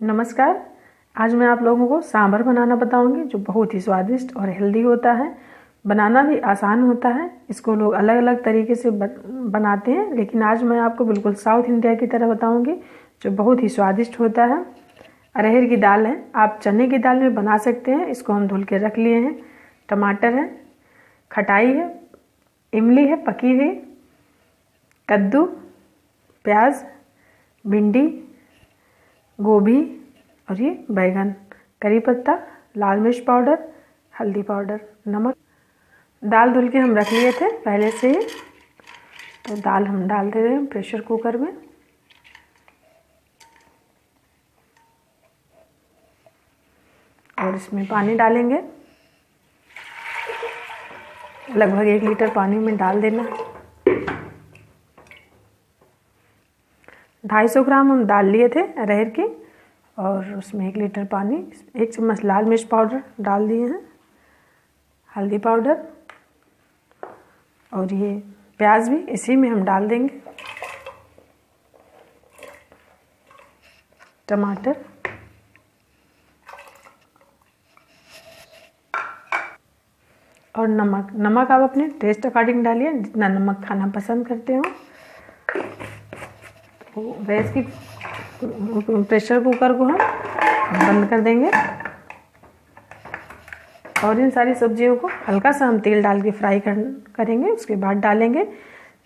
नमस्कार। आज मैं आप लोगों को सांभर बनाना बताऊंगी जो बहुत ही स्वादिष्ट और हेल्दी होता है। बनाना भी आसान होता है। इसको लोग अलग अलग तरीके से बनाते हैं, लेकिन आज मैं आपको बिल्कुल साउथ इंडिया की तरह बताऊंगी जो बहुत ही स्वादिष्ट होता है। अरहर की दाल है, आप चने की दाल में बना सकते हैं। इसको हम धुल के रख लिए हैं। टमाटर है, खटाई है, इमली है पकी हुई, कद्दू, प्याज, भिंडी, गोभी और ये बैगन, करी पत्ता, लाल मिर्च पाउडर, हल्दी पाउडर, नमक। दाल धुल के हम रख लिए थे पहले से ही, तो दाल हम डाल दे रहे हैं प्रेशर कुकर में। और इसमें पानी डालेंगे, लगभग 1 लीटर पानी में डाल देना। 250 ग्राम हम दाल लिए थे अरहर की, और उसमें 1 लीटर पानी, 1 चम्मच लाल मिर्च पाउडर डाल दिए हैं, हल्दी पाउडर, और ये प्याज भी इसी में हम डाल देंगे, टमाटर, और नमक आप अपने टेस्ट अकॉर्डिंग डालिए, जितना नमक खाना पसंद करते हो। गैस की प्रेशर कुकर को हम बंद कर देंगे और इन सारी सब्जियों को हल्का सा हम तेल डाल के फ्राई करेंगे। उसके बाद डालेंगे।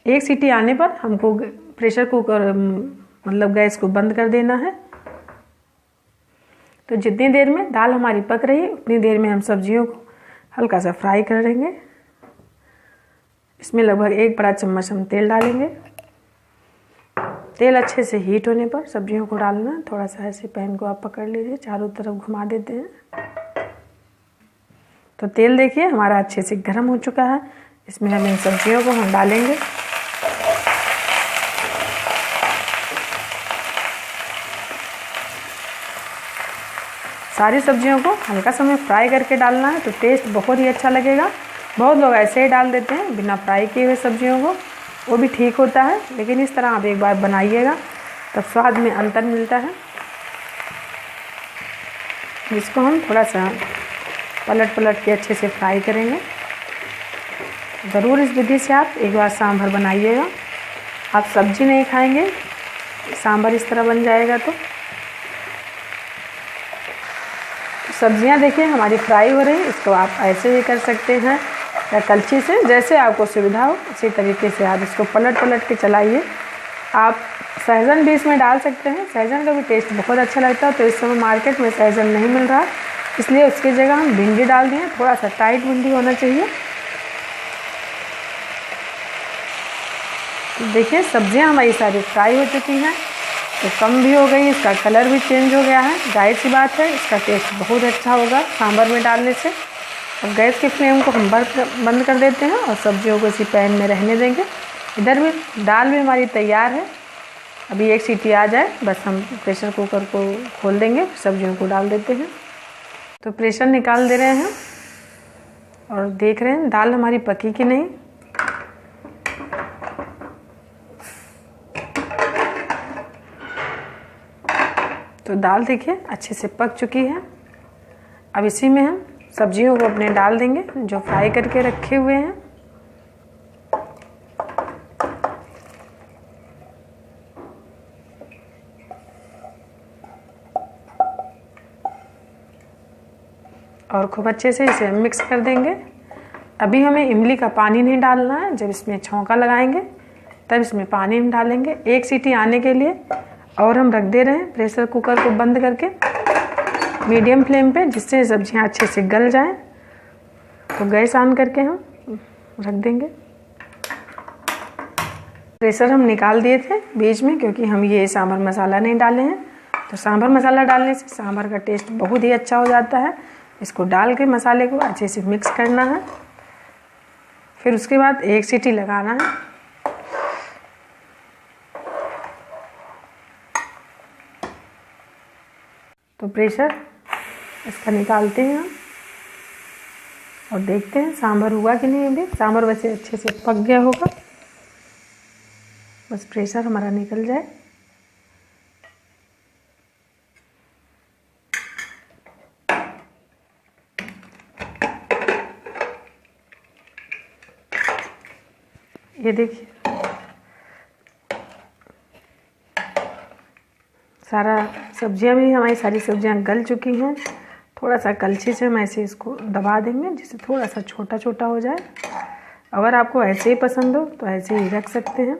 1 सीटी आने पर हमको प्रेशर कुकर मतलब गैस को बंद कर देना है। तो जितनी देर में दाल हमारी पक रही है उतनी देर में हम सब्जियों को हल्का सा फ्राई करेंगे। इसमें लगभग 1 बड़ा चम्मच हम तेल डालेंगे। तेल अच्छे से हीट होने पर सब्जियों को डालना। थोड़ा सा ऐसे पैन को आप पकड़ लीजिए, चारों तरफ घुमा देते हैं। तो तेल देखिए हमारा अच्छे से गर्म हो चुका है। इसमें हम इन सब्जियों को हम डालेंगे। सारी सब्जियों को हल्का सा हमें फ्राई करके डालना है, तो टेस्ट बहुत ही अच्छा लगेगा। बहुत लोग ऐसे ही डाल देते हैं बिना फ्राई किए हुए सब्जियों को, वो भी ठीक होता है, लेकिन इस तरह आप एक बार बनाइएगा तब स्वाद में अंतर मिलता है। इसको हम थोड़ा सा पलट के अच्छे से फ्राई करेंगे। ज़रूर इस विधि से आप एक बार सांभर बनाइएगा। आप सब्जी नहीं खाएंगे, सांभर इस तरह बन जाएगा। तो सब्जियां देखिए हमारी फ्राई हो रही है। इसको आप ऐसे भी कर सकते हैं या कलछी से, जैसे आपको सुविधा हो उसी तरीके से आप इसको पलट के चलाइए। आप सहजन भी इसमें डाल सकते हैं, सहजन का भी टेस्ट बहुत अच्छा लगता है। तो इस समय मार्केट में सहजन नहीं मिल रहा, इसलिए उसकी जगह हम भिंडी डाल दिए। थोड़ा सा टाइट भिंडी होना चाहिए। देखिए सब्जियां हमारी सारी फ्राई हो चुकी हैं, तो कम भी हो गई, इसका कलर भी चेंज हो गया है। जाहिर सी बात है इसका टेस्ट बहुत अच्छा होगा सांभर में डालने से। अब गैस की फ्लेम को हम बंद कर देते हैं और सब्जियों को इसी पैन में रहने देंगे। इधर भी दाल भी हमारी तैयार है। अभी 1 सीटी आ जाए बस हम प्रेशर कुकर को खोल देंगे, सब्जियों को डाल देते हैं। तो प्रेशर निकाल दे रहे हैं और देख रहे हैं दाल हमारी पकी कि नहीं। तो दाल देखिए अच्छे से पक चुकी है। अब इसी में हम सब्जियों को अपने डाल देंगे जो फ्राई करके रखे हुए हैं। और खूब अच्छे से इसे मिक्स कर देंगे। अभी हमें इमली का पानी नहीं डालना है। जब इसमें छौंका लगाएंगे तब इसमें पानी हम डालेंगे 1 सीटी आने के लिए, और हम रख दे रहे हैं प्रेशर कुकर को बंद करके मीडियम फ्लेम पे, जिससे सब्जियां अच्छे से गल जाएं। तो गैस ऑन करके हम रख देंगे। प्रेशर हम निकाल दिए थे बीच में, क्योंकि हम ये सांभर मसाला नहीं डाले हैं। तो सांभर मसाला डालने से सांभर का टेस्ट बहुत ही अच्छा हो जाता है। इसको डाल के मसाले को अच्छे से मिक्स करना है। फिर उसके बाद 1 सीटी लगाना है। तो प्रेशर इसका निकालते हैं हम और देखते हैं सांभर हुआ कि नहीं। अभी सांभर वैसे अच्छे से पक गया होगा, बस प्रेशर हमारा निकल जाए। ये देखिए हमारी सारी सब्जियां गल चुकी हैं। थोड़ा सा कलछी से हम ऐसे इसको दबा देंगे जिससे थोड़ा सा छोटा छोटा हो जाए। अगर आपको ऐसे ही पसंद हो तो ऐसे ही रख सकते हैं।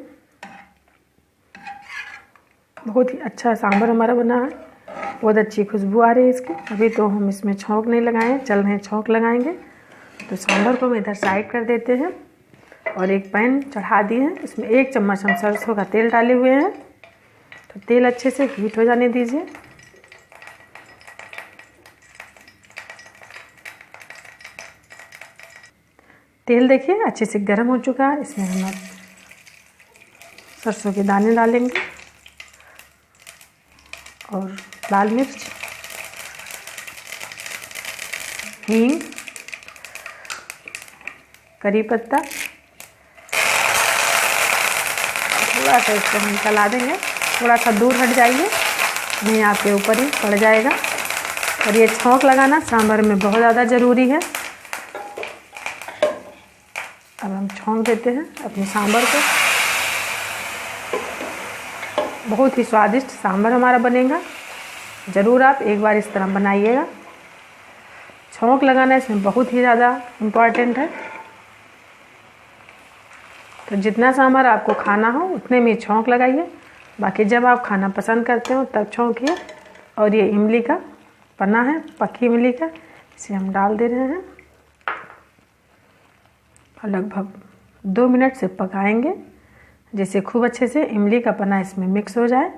बहुत ही अच्छा सांभर हमारा बना है, बहुत अच्छी खुशबू आ रही है इसकी। अभी तो हम इसमें छौंक नहीं लगाए, चल रहे हैं छौंक लगाएंगे। तो सांभर को हम इधर साइड कर देते हैं और एक पैन चढ़ा दिए हैं। इसमें 1 चम्मच हम सरसों का तेल डाले हुए हैं। तो तेल अच्छे से हीट हो जाने दीजिए। तेल देखिए अच्छे से गर्म हो चुका है। इसमें हम सरसों के दाने डालेंगे और लाल मिर्च, हींग, करी पत्ता, थोड़ा सा इसको हम चला देंगे। थोड़ा सा दूर हट जाइए, नहीं आपके ऊपर ही पड़ जाएगा। और ये छौंक लगाना सांभर में बहुत ज़्यादा ज़रूरी है। अब हम छौंक देते हैं अपने सांभर को। बहुत ही स्वादिष्ट सांभर हमारा बनेगा। ज़रूर आप एक बार इस तरह बनाइएगा। छौंक लगाना इसमें बहुत ही ज़्यादा इम्पॉर्टेंट है। तो जितना सांभर आपको खाना हो उतने में छौंक लगाइए। बाकी जब आप खाना पसंद करते हो तब छौंकिए। और ये इमली का पन्ना है, पकी इमली का, इसे हम डाल दे रहे हैं। लगभग 2 मिनट से पकाएंगे जिससे खूब अच्छे से इमली का पन्ना इसमें मिक्स हो जाए।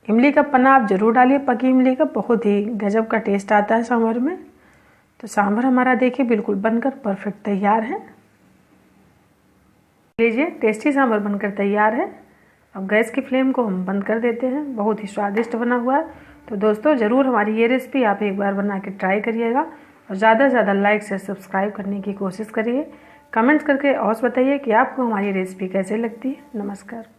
इमली का पन्ना आप ज़रूर डालिए, पकी इमली का, बहुत ही गजब का टेस्ट आता है सांभर में। तो सांभर हमारा देखिए बिल्कुल बनकर परफेक्ट तैयार है। लीजिए टेस्टी सांभर बनकर तैयार है। अब गैस की फ्लेम को हम बंद कर देते हैं। बहुत ही स्वादिष्ट बना हुआ है। तो दोस्तों ज़रूर हमारी ये रेसिपी आप एक बार बना के ट्राई करिएगा और ज़्यादा से ज़्यादा लाइक से सब्सक्राइब करने की कोशिश करिए। कमेंट्स करके और बताइए कि आपको हमारी रेसिपी कैसे लगती है। नमस्कार।